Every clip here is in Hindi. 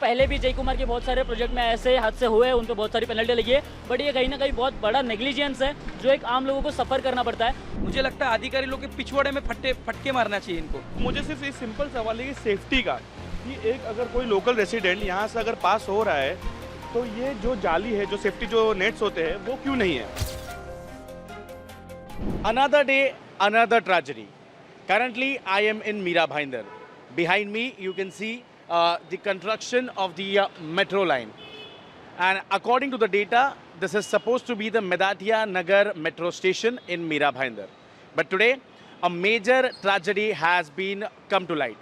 पहले भी जय कुमार के बहुत सारे प्रोजेक्ट में ऐसे हादसे हुए, उन पर बहुत सारी पेनल्टी लगी है, बट ये कहीं ना कहीं बहुत बड़ा नेग्लिजेंस है जो एक आम लोगों को सफ़र करना पड़ता है। मुझे लगता है अधिकारी लोग के पिछवाड़े में फटके मारना चाहिए इनको। मुझे सिर्फ एक सिंपल सवाल है कि सेफ्टी का, कि एक अगर कोई लोकल रेसिडेंट यहाँ से अगर पास हो रहा है तो ये जो जाली है, जो सेफ्टी जो नेट्स होते हैं वो क्यों नहीं है। Another day, another tragedy. Currently, I am in Mira Bhayandar. Behind me, you can see the construction of the metro line. And according to the data, this is supposed to be the Medatiya Nagar metro station in Mira Bhayandar. But today, a major tragedy has been come to light.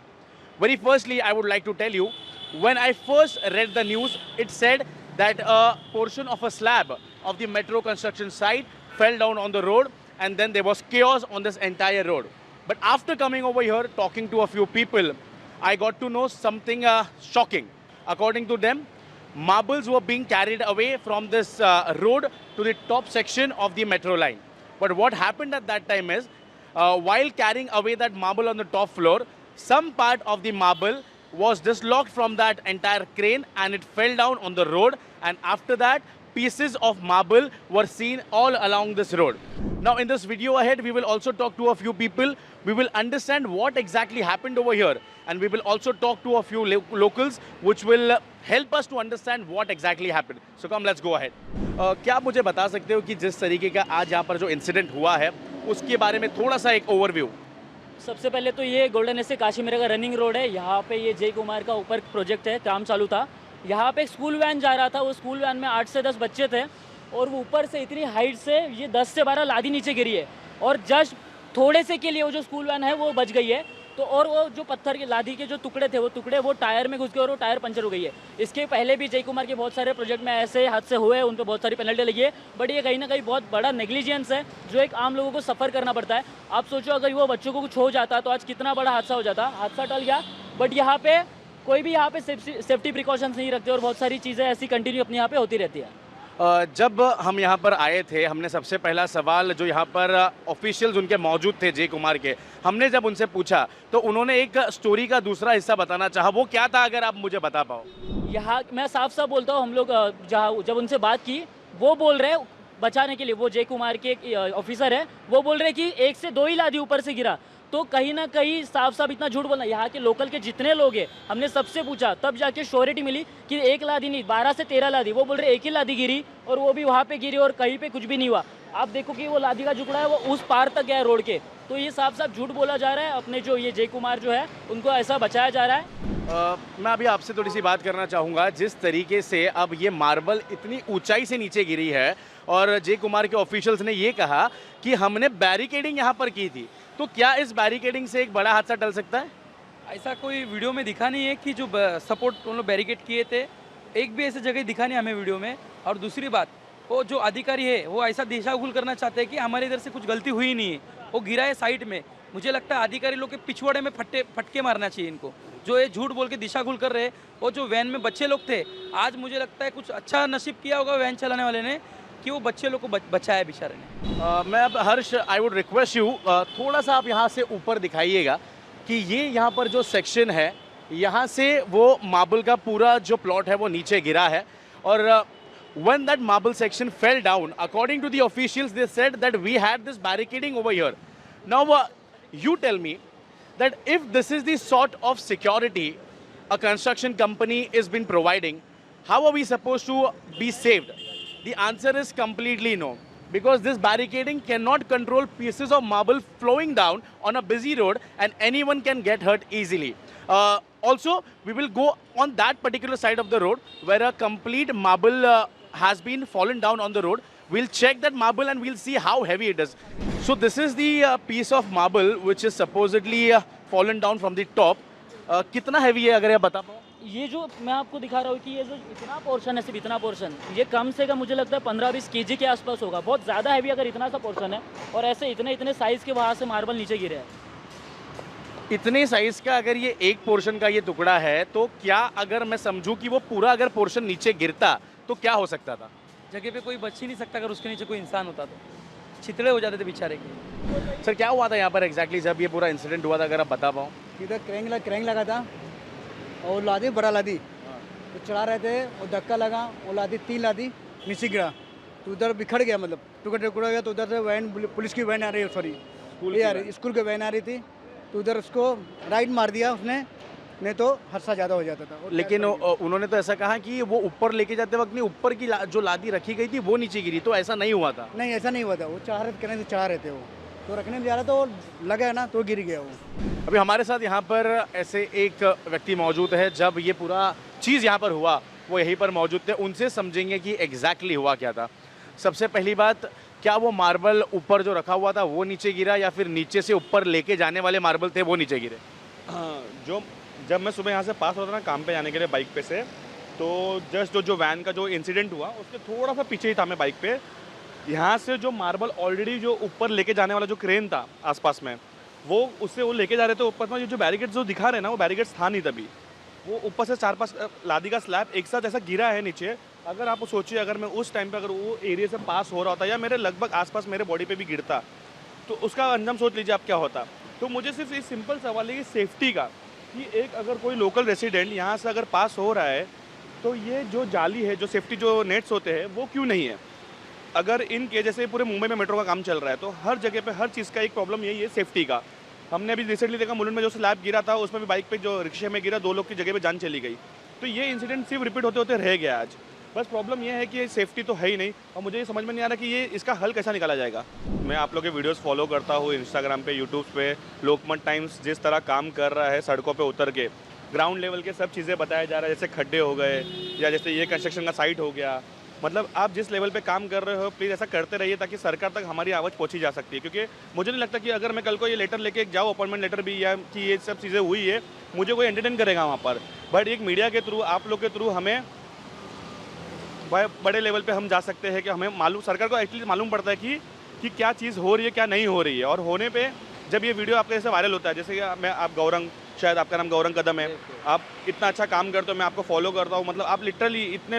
Very firstly, I would like to tell you, when I first read the news, it said that a portion of a slab of the metro construction site fell down on the road, and then there was chaos on this entire road. But after coming over here, talking to a few people, I got to know something shocking. According to them, marbles were being carried away from this road to the top section of the metro line. But what happened at that time is, while carrying away that marble on the top floor, some part of the marble was dislodged from that entire crane and it fell down on the road, and after that pieces of marble were seen all along this road. Now in this video ahead, we will also talk to a few people. We will understand what exactly happened over here, and we will also talk to a few locals which will help us to understand what exactly happened. So come, let's go ahead. क्या आप मुझे बता सकते हो कि जिस तरीके का आज यहाँ पर जो इंसिडेंट हुआ है उसके बारे में थोड़ा सा एक ओवरव्यू। सबसे पहले तो ये गोल्डन से काशीमीरा का रनिंग रोड है, यहाँ पे ये जय कुमार का ऊपर प्रोजेक्ट है, काम चालू था। यहाँ पे एक स्कूल वैन जा रहा था, वो स्कूल वैन में 8 से 10 बच्चे थे और वो ऊपर से इतनी हाइट से ये 10 से 12 लादी नीचे गिरी है और जस्ट थोड़े से के लिए वो जो स्कूल वैन है वो बच गई है। तो और वो जो पत्थर के लादी के जो टुकड़े थे वो टायर में घुस गए और वो टायर पंचर हो गई है। इसके पहले भी जय कुमार के बहुत सारे प्रोजेक्ट में ऐसे हादसे हुए, उन पर बहुत सारी पेनल्टी लगी है, बट ये कहीं ना कहीं बहुत बड़ा नेग्लिजेंस है जो एक आम लोगों को सफ़र करना पड़ता है। आप सोचो अगर वो बच्चों को कुछ हो जाता तो आज कितना बड़ा हादसा हो जाता। हादसा टल गया, बट यहाँ पे कोई भी यहाँ पे सेफ्टी प्रिकॉशंस नहीं रखते और बहुत सारी चीज़ें ऐसी कंटिन्यू अपने यहाँ पे होती रहती है। जब हम यहाँ पर आए थे, हमने सबसे पहला सवाल जो यहाँ पर ऑफिशियल्स उनके मौजूद थे जय कुमार के, हमने जब उनसे पूछा तो उन्होंने एक स्टोरी का दूसरा हिस्सा बताना चाहा। वो क्या था, अगर आप मुझे बता पाओ। यहाँ मैं साफ साफ बोलता हूँ, हम लोग जब उनसे बात की, वो बोल रहे बचाने के लिए, वो जय कुमार के ऑफिसर है, वो बोल रहे कि 1 से 2 ही लादी ऊपर से गिरा। तो कहीं ना कहीं साफ साफ इतना झूठ बोलना। यहाँ के लोकल के जितने लोग हैं, हमने सबसे पूछा, तब जाके श्योरिटी मिली कि 1 लादी नहीं 12 से 13 लादी। वो बोल रहे 1 ही लादी गिरी और वो भी वहाँ पे गिरी और कहीं पे कुछ भी नहीं हुआ। आप देखो कि वो लादी का टुकड़ा है वो उस पार तक गया है रोड के। तो ये साफ साफ झूठ बोला जा रहा है। अपने जो ये जय कुमार जो है उनको ऐसा बचाया जा रहा है। मैं अभी आपसे थोड़ी सी बात करना चाहूँगा। जिस तरीके से अब ये मार्बल इतनी ऊंचाई से नीचे गिरी है और जय कुमार के ऑफिशियल्स ने ये कहा कि हमने बैरिकेडिंग यहाँ पर की थी, तो क्या इस बैरिकेडिंग से एक बड़ा हादसा टल सकता है? ऐसा कोई वीडियो में दिखा नहीं है कि जो सपोर्ट उन लोग बैरिकेड किए थे, एक भी ऐसी जगह दिखा नहीं हमें वीडियो में। और दूसरी बात, वो जो अधिकारी है वो ऐसा दिशाभूल करना चाहते हैं कि हमारे इधर से कुछ गलती हुई नहीं है, वो गिरा है साइड में। मुझे लगता है अधिकारी लोग के पिछवाड़े में फटके मारना चाहिए इनको, जो ये झूठ बोल के दिशाभूल कर रहे हैं। वो जो वैन में बच्चे लोग थे, आज मुझे लगता है कुछ अच्छा नसीब किया होगा वैन चलाने वाले ने कि वो बच्चे लोग को बचाया बेचारे ने। मैं अब हर्ष, आई वुड रिक्वेस्ट यू, थोड़ा सा आप यहाँ से ऊपर दिखाइएगा कि ये यहाँ पर जो सेक्शन है, यहाँ से वो मार्बल का पूरा जो प्लॉट है वो नीचे गिरा है। और when that marble section fell down, according to the officials, they said that we had this barricading over here. Now you tell me that if this is the sort of security a construction company is been providing, how are we supposed to be saved? The answer is completely no, because this barricading cannot control pieces of marble flowing down on a busy road and anyone can get hurt easily. Also, we will go on that particular side of the road where a complete marble has been fallen down on the road. We'll check that marble and we'll see how heavy it is. So this is the piece of marble which is supposedly fallen down from the top. कितना heavy है, अगर आप बता पाओ? ये जो मैं आपको दिखा रहा हूँ कि ये जो इतना पोर्शन है, सिर्फ इतना पोर्शन, ये कम से कम मुझे लगता है 15-20 kg के आसपास होगा। बहुत ज़्यादा हैवी अगर इतना सा पोर्शन है और ऐसे इतने साइज़ के वहाँ से मार्बल नीचे गिरे हैं। इतने साइज़ का अगर ये एक पोर्शन का ये टुकड़ा है, तो क्या अगर मैं समझूं कि वो पूरा अगर पोर्शन नीचे गिरता तो क्या हो सकता था? जगह पे कोई बच ही नहीं सकता। अगर उसके नीचे कोई इंसान होता तो छितड़े हो जाते थे बेचारे के। सर, क्या हुआ था यहाँ पर एग्जैक्टली जब ये पूरा इंसिडेंट हुआ था, अगर आप बता पाओ? इधर क्रैंक लगा था और लादी बड़ा लादी तो चढ़ा रहे थे और धक्का लगा, वो लादी 3 लादी नीचे गिरा, तो उधर बिखर गया, मतलब टुकड़ा टुकड़ा गया। तो उधर से वैन, पुलिस की वैन आ रही है, सॉरी स्कूल की वैन आ रही थी, तो उधर उसको राइट मार दिया उसने, नहीं तो हादसा ज़्यादा हो जाता था। लेकिन उन्होंने तो ऐसा कहा कि वो ऊपर लेके जाते वक्त नहीं, ऊपर की जो लादी रखी गई थी वो नीचे गिरी, तो ऐसा नहीं हुआ था। नहीं, ऐसा नहीं हुआ था, वो चढ़ा रहे कहने से चढ़ा रहे थे, वो तो रखने जा रहा था, वो लगा ना तो गिर गया वो। अभी हमारे साथ यहाँ पर ऐसे एक व्यक्ति मौजूद है, जब ये पूरा चीज़ यहाँ पर हुआ वो यहीं पर मौजूद थे, उनसे समझेंगे कि एग्जैक्टली हुआ क्या था। सबसे पहली बात, क्या वो मार्बल ऊपर जो रखा हुआ था वो नीचे गिरा या फिर नीचे से ऊपर लेके जाने वाले मार्बल थे वो नीचे गिरे? हाँ, जब मैं सुबह यहाँ से पास होता था ना काम पे जाने के लिए बाइक पे से, तो जस्ट जो वैन का जो इंसिडेंट हुआ उसके थोड़ा सा पीछे ही था मैं बाइक पे। यहाँ से जो मार्बल ऑलरेडी जो ऊपर लेके जाने वाला जो क्रेन था आसपास में, वो लेके जा रहे थे ऊपर में। ये जो बैरिकेड्स जो दिखा रहे हैं ना, वो बैरिकेड्स था नहीं तभी, वो ऊपर से 4-5 लादी का स्लैब एक साथ ऐसा गिरा है नीचे। अगर आप सोचिए, अगर मैं उस टाइम पे अगर वो एरिया से पास हो रहा होता या मेरे लगभग आसपास मेरे बॉडी पे भी गिरता, तो उसका अंजाम सोच लीजिए आप क्या होता। तो मुझे सिर्फ ये सिंपल सवाल है कि सेफ्टी का, कि एक अगर कोई लोकल रेसिडेंट यहाँ से अगर पास हो रहा है, तो ये जो जाली है, जो सेफ्टी जो नेट्स होते हैं, वो क्यों नहीं है। अगर इनके जैसे पूरे मुंबई में मेट्रो का काम चल रहा है, तो हर जगह पे हर चीज़ का एक प्रॉब्लम यही है सेफ्टी का। हमने अभी रिसेंटली देखा मुलुंड में जो स्लैब गिरा था, उसमें भी बाइक पे जो रिक्शे में गिरा, 2 लोग की जगह पे जान चली गई। तो ये इंसिडेंट सिर्फ रिपीट होते होते रह गया आज। बस प्रॉब्लम ये है कि सेफ्टी तो है ही नहीं, और मुझे ये समझ में नहीं आ रहा कि ये इसका हल कैसा निकाला जाएगा। मैं आप लोग के वीडियोस फॉलो करता हूँ इंस्टाग्राम पे, यूट्यूब पे। लोकमत टाइम्स जिस तरह काम कर रहा है सड़कों पे उतर के, ग्राउंड लेवल के सब चीज़ें बताया जा रहा है, जैसे खड्डे हो गए या जैसे ये कंस्ट्रक्शन का साइट हो गया। मतलब आप जिस लेवल पे काम कर रहे हो, प्लीज़ ऐसा करते रहिए ताकि सरकार तक हमारी आवाज़ पहुंची जा सकती है। क्योंकि मुझे नहीं लगता कि अगर मैं कल को ये लेटर लेके जाऊँ, अपॉइंटमेंट लेटर भी, या कि ये सब चीज़ें हुई है, मुझे कोई एंटरटेन करेगा वहाँ पर। बट एक मीडिया के थ्रू, आप लोग के थ्रू हमें बड़े लेवल पे हम जा सकते हैं कि हमें मालूम, सरकार को एटलीस्ट मालूम पड़ता है कि क्या चीज़ हो रही है, क्या नहीं हो रही है। और होने पे जब ये वीडियो आपके जैसे वायरल होता है, जैसे कि आप गौरंग, शायद आपका नाम गौरंग कदम है, आप इतना अच्छा काम करते हो, मैं आपको फॉलो करता हूँ। मतलब आप लिटरली इतने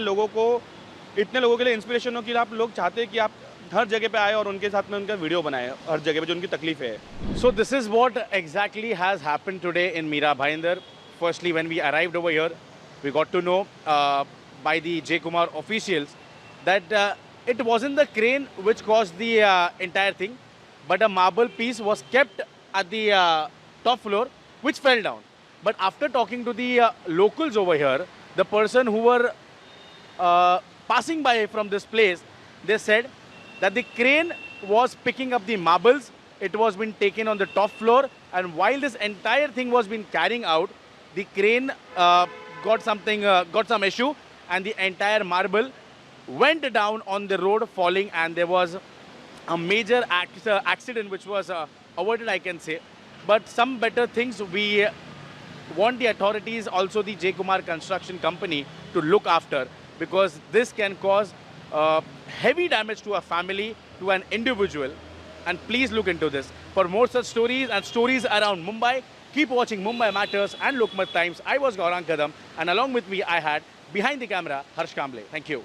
लोगों के लिए इंस्पिरेशन हो कि आप लोग चाहते हैं कि आप हर जगह पे आए और उनके साथ में उनका वीडियो बनाए, हर जगह पे जो उनकी तकलीफ है। So this is what exactly has happened today in Mira Bhayandar. Firstly, when we arrived over here, we got to know by the J. Kumar officials that it wasn't the crane which caused the entire thing, but a marble piece was kept at the top floor which fell down. But after talking to the locals over here, the person who were passing by from this place, they said that the crane was picking up the marbles. It was being taken on the top floor, and while this entire thing was being carrying out, the crane got some issue, and the entire marble went down on the road, falling, and there was a major accident which was avoided, I can say. But some better things we want the authorities, also the J. Kumar Construction Company, to look after, because this can cause heavy damage to a family, to an individual. And please look into this. For more such stories and stories around Mumbai, keep watching Mumbai Matters and Lokmat Times. I was Gaurang Kadam, and along with me I had behind the camera Harsh Kamble. Thank you.